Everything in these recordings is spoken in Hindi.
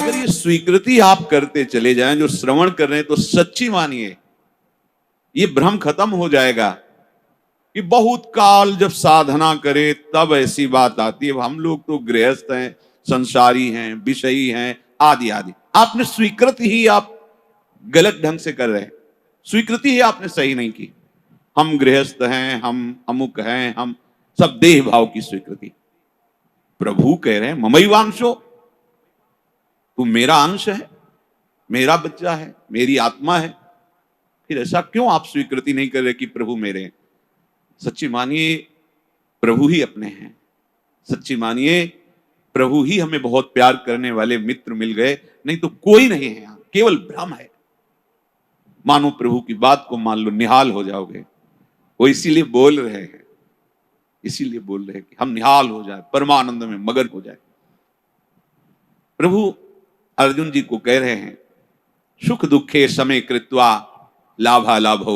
अगर ये स्वीकृति आप करते चले जाएं, जो श्रवण कर रहे हैं तो सच्ची मानिए, ये भ्रम खत्म हो जाएगा कि बहुत काल जब साधना करे तब ऐसी बात आती है। हम लोग तो गृहस्थ हैं, संसारी हैं, विषयी हैं, आदि आदि। आपने स्वीकृति ही आप गलत ढंग से कर रहे हैं, स्वीकृति ही आपने सही नहीं की। हम गृहस्थ हैं, हम अमुक हैं, हम सब देह भाव की स्वीकृति। प्रभु कह रहे हैं ममैवांशो, तू मेरा अंश है, मेरा बच्चा है, मेरी आत्मा है। फिर ऐसा क्यों आप स्वीकृति नहीं कर रहे कि प्रभु मेरे हैं? सच्ची मानिए प्रभु ही अपने हैं। सच्ची मानिए प्रभु ही हमें बहुत प्यार करने वाले मित्र मिल गए, नहीं तो कोई नहीं है यहां, केवल भ्रम है। मानो प्रभु की बात को मान लो, निहाल हो जाओगे। वो इसीलिए बोल रहे हैं, इसीलिए बोल रहे हैं कि हम निहाल हो जाए, परमानंद में मगन हो जाए। प्रभु अर्जुन जी को कह रहे हैं सुख दुखे समय कृत्वा लाभा लाभो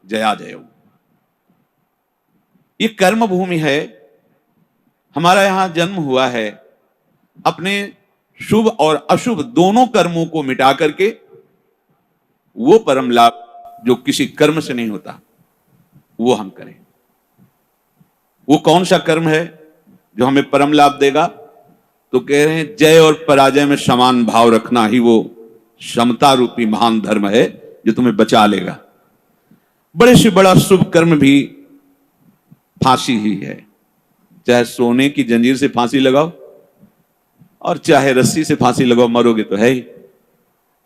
जया जयो। ये कर्म भूमि है, हमारा यहां जन्म हुआ है अपने शुभ और अशुभ दोनों कर्मों को मिटा करके वो परम लाभ जो किसी कर्म से नहीं होता वो हम करें। वो कौन सा कर्म है जो हमें परम लाभ देगा? तो कह रहे हैं जय और पराजय में समान भाव रखना ही वो समता रूपी महान धर्म है जो तुम्हें बचा लेगा। बड़े से बड़ा शुभ कर्म भी फांसी ही है। चाहे सोने की जंजीर से फांसी लगाओ और चाहे रस्सी से फांसी लगाओ, मरोगे तो है ही।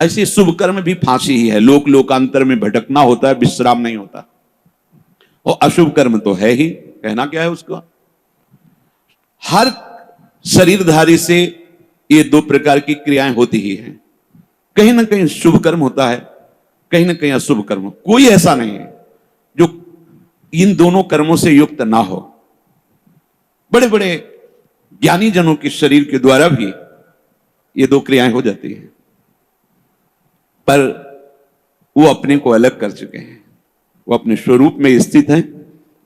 ऐसे शुभ कर्म भी फांसी ही है। लोक लोकांतर में भटकना होता है, विश्राम नहीं होता। और अशुभ कर्म तो है ही, कहना क्या है उसको। हर शरीरधारी से ये दो प्रकार की क्रियाएं होती ही हैं। कहीं ना कहीं शुभ कर्म होता है, कहीं ना कहीं अशुभ कर्म। कोई ऐसा नहीं है जो इन दोनों कर्मों से युक्त ना हो। बड़े बड़े ज्ञानी जनों के शरीर के द्वारा भी ये दो क्रियाएं हो जाती हैं, पर वो अपने को अलग कर चुके हैं। वो अपने स्वरूप में स्थित हैं,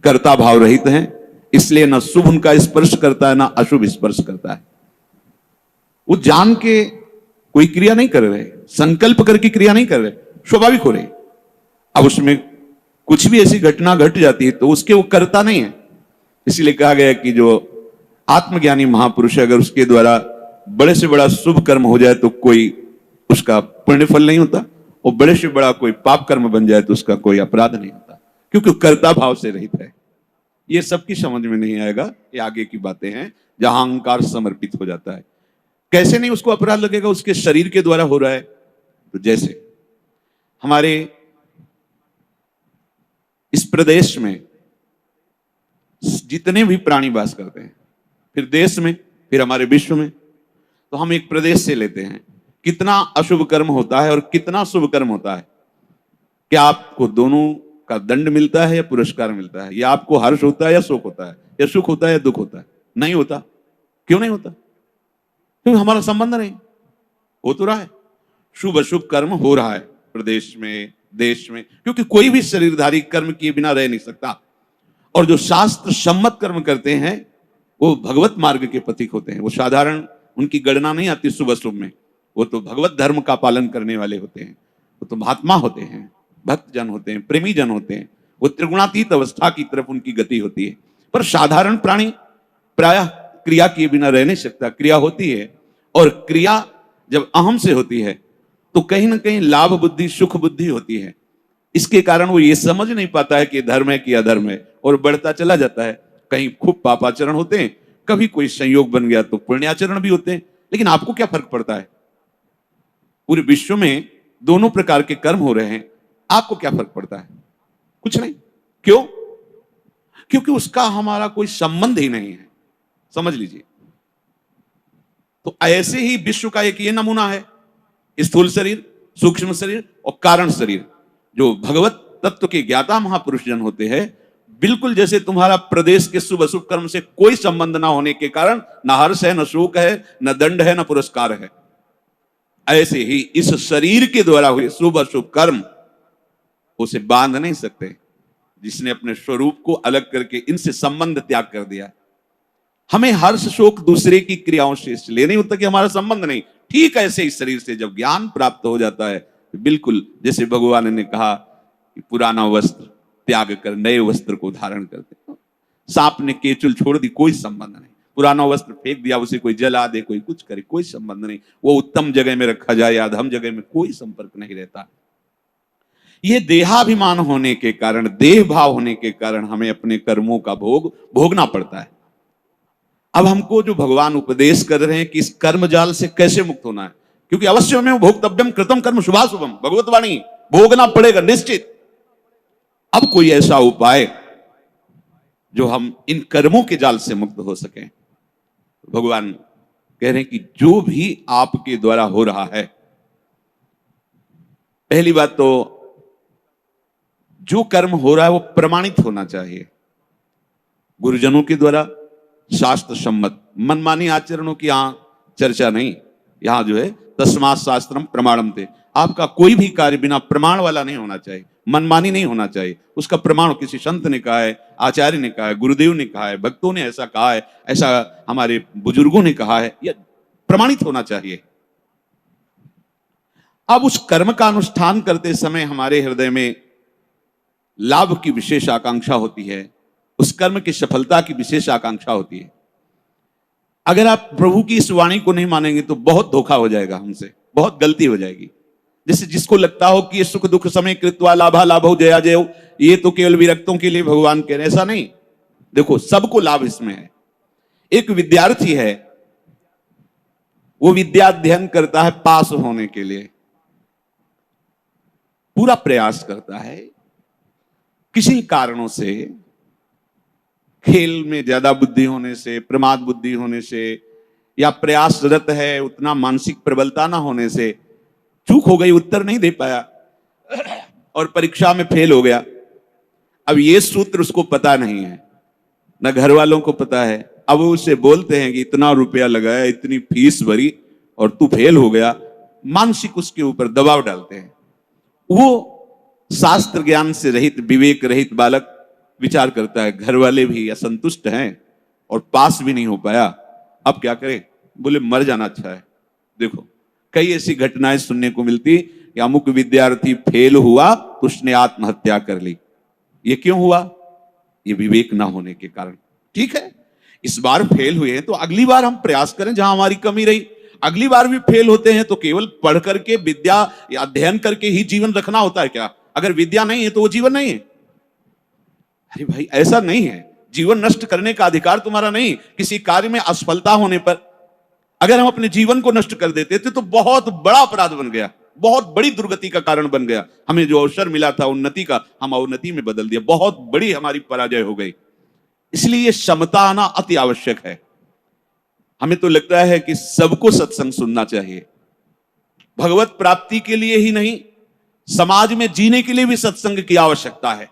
कर्ता भाव रहित हैं, इसलिए ना शुभ उनका स्पर्श करता है ना अशुभ स्पर्श करता है। वो जान के कोई क्रिया नहीं कर रहे, संकल्प करके क्रिया नहीं कर रहे, स्वाभाविक हो रहे। अब उसमें कुछ भी ऐसी घटना घट जाती है तो उसके वो करता नहीं है। इसलिए कहा गया कि जो आत्मज्ञानी महापुरुष है, अगर उसके द्वारा बड़े से बड़ा शुभ कर्म हो जाए तो कोई उसका पुण्य फल नहीं होता, और बड़े से बड़ा कोई पाप कर्म बन जाए तो उसका कोई अपराध नहीं होता, क्योंकि कर्ता भाव से रहित है। ये सबकी समझ में नहीं आएगा, ये आगे की बातें हैं जहां अहंकार समर्पित हो जाता है। कैसे नहीं उसको अपराध लगेगा? उसके शरीर के द्वारा हो रहा है। तो जैसे हमारे इस प्रदेश में जितने भी प्राणी वास करते हैं, फिर देश में, फिर हमारे विश्व में, तो हम एक प्रदेश से लेते हैं, कितना अशुभ कर्म होता है और कितना शुभ कर्म होता है। क्या आपको दोनों का दंड मिलता है या पुरस्कार मिलता है? या आपको हर्ष होता है या शोक होता है? या सुख होता है या दुख होता है? नहीं होता। क्यों नहीं होता? क्योंकि हमारा संबंध नहीं। हो तो रहा है, शुभ अशुभ कर्म हो रहा है प्रदेश में, देश में, क्योंकि कोई भी शरीरधारी कर्म किए बिना रह नहीं सकता। और जो शास्त्र सम्मत कर्म करते हैं वो भगवत मार्ग के पथिक होते हैं। वो साधारण उनकी गणना नहीं आती शुभ अशुभ में, वो तो भगवत धर्म का पालन करने वाले होते हैं। वो तो महात्मा होते हैं, भक्त जन होते हैं, प्रेमी जन होते हैं। वो त्रिगुणातीत अवस्था की तरफ उनकी गति होती है। पर साधारण प्राणी प्रायः क्रिया किए बिना रह नहीं सकता। क्रिया होती है, और क्रिया जब अहम से होती है तो कहीं ना कहीं लाभ बुद्धि, सुख बुद्धि होती है। इसके कारण वो ये समझ नहीं पाता है कि धर्म है कि अधर्म है, और बढ़ता चला जाता है। कहीं खूब पापाचरण होते हैं, कभी कोई संयोग बन गया तो पुण्याचरण भी होते हैं। लेकिन आपको क्या फर्क पड़ता है? पूरे विश्व में दोनों प्रकार के कर्म हो रहे हैं, आपको क्या फर्क पड़ता है? कुछ नहीं। क्यों? क्योंकि उसका हमारा कोई संबंध ही नहीं है। समझ लीजिए। तो ऐसे ही विश्व का एक ये नमूना है, स्थूल शरीर, सूक्ष्म शरीर और कारण शरीर। जो भगवत तत्व के ज्ञाता महापुरुष जन होते हैं, बिल्कुल जैसे तुम्हारा प्रदेश के शुभ अशुभ कर्म से कोई संबंध ना होने के कारण न हर्ष है, न शोक है, न दंड है, न पुरस्कार है, ऐसे ही इस शरीर के द्वारा हुए शुभ अशुभ कर्म उसे बांध नहीं सकते, जिसने अपने स्वरूप को अलग करके इनसे संबंध त्याग कर दिया। हमें हर्ष शोक दूसरे की क्रियाओं से इसलिए नहीं होता कि हमारा संबंध नहीं। ठीक ऐसे इस शरीर से जब ज्ञान प्राप्त हो जाता है, बिल्कुल जैसे भगवान ने कहा कि पुराना वस्त्र त्याग कर नए वस्त्र को धारण करते। सांप ने केचुल छोड़ दी, कोई संबंध नहीं। पुराना वस्त्र फेंक दिया, उसे कोई जला दे, कोई कुछ करे, कोई संबंध नहीं। वो उत्तम जगह में रखा जाए या अधम जगह में, कोई संपर्क नहीं रहता। ये देहाभिमान होने के कारण, देह भाव होने के कारण हमें अपने कर्मों का भोग भोगना पड़ता है। अब हमको जो भगवान उपदेश कर रहे हैं कि इस कर्म जाल से कैसे मुक्त होना है, क्योंकि अवश्य में भोक्तव्यम कृतम कर्म शुभाशुभम, भगवतवाणी, भोगना पड़ेगा निश्चित। अब कोई ऐसा उपाय जो हम इन कर्मों के जाल से मुक्त हो सके। भगवान कह रहे हैं कि जो भी आपके द्वारा हो रहा है, पहली बात तो जो कर्म हो रहा है वो प्रमाणित होना चाहिए, गुरुजनों के द्वारा शास्त्र सम्मत। मनमानी आचरणों की यहां चर्चा नहीं। यहां जो है तस्मात् शास्त्रम प्रमाणम थे, आपका कोई भी कार्य बिना प्रमाण वाला नहीं होना चाहिए, मनमानी नहीं होना चाहिए। उसका प्रमाण किसी संत ने कहा है, आचार्य ने कहा है, गुरुदेव ने कहा है, भक्तों ने ऐसा कहा है, ऐसा हमारे बुजुर्गों ने कहा है, यह प्रमाणित होना चाहिए। अब उस कर्म का अनुष्ठान करते समय हमारे हृदय में लाभ की विशेष आकांक्षा होती है, उस कर्म की सफलता की विशेष आकांक्षा होती है। अगर आप प्रभु की इस वाणी को नहीं मानेंगे तो बहुत धोखा हो जाएगा हमसे, बहुत गलती हो जाएगी। जैसे जिसको लगता हो कि ये सुख दुख समय कृत्वा लाभा लाभो जया जय, ये तो केवल विरक्तों के लिए भगवान कह रहे हैं, ऐसा नहीं। देखो सबको लाभ इसमें है। एक विद्यार्थी है, वो विद्या अध्ययन करता है पास होने के लिए, पूरा प्रयास करता है। किसी कारणों से, खेल में ज्यादा बुद्धि होने से, प्रमाद बुद्धि होने से, या प्रयासरत है उतना मानसिक प्रबलता ना होने से चूक हो गई, उत्तर नहीं दे पाया और परीक्षा में फेल हो गया। अब ये सूत्र उसको पता नहीं है, न घर वालों को पता है। अब वो उससे बोलते हैं कि इतना रुपया लगाया, इतनी फीस भरी और तू फेल हो गया। मानसिक उसके ऊपर दबाव डालते हैं। वो शास्त्र ज्ञान से रहित, विवेक रहित बालक विचार करता है, घर वाले भी असंतुष्ट हैं और पास भी नहीं हो पाया, अब क्या करें? बोले मर जाना अच्छा है। देखो कई ऐसी घटनाएं सुनने को मिलती कि अमुक विद्यार्थी फेल हुआ तो उसने आत्महत्या कर ली। ये क्यों हुआ? ये विवेक ना होने के कारण। ठीक है, इस बार फेल हुए हैं तो अगली बार हम प्रयास करें जहां हमारी कमी रही। अगली बार भी फेल होते हैं तो केवल पढ़ करके, विद्या या अध्ययन करके ही जीवन रखना होता है क्या? अगर विद्या नहीं है तो वो जीवन नहीं है। अरे भाई ऐसा नहीं है, जीवन नष्ट करने का अधिकार तुम्हारा नहीं। किसी कार्य में असफलता होने पर अगर हम अपने जीवन को नष्ट कर देते थे तो बहुत बड़ा अपराध बन गया, बहुत बड़ी दुर्गति का कारण बन गया। हमें जो अवसर मिला था उन्नति का, हम अवनति में बदल दिया, बहुत बड़ी हमारी पराजय हो गई। इसलिए ये क्षमता आना अति आवश्यक है। हमें तो लगता है कि सबको सत्संग सुनना चाहिए, भगवत प्राप्ति के लिए ही नहीं, समाज में जीने के लिए भी सत्संग की आवश्यकता है।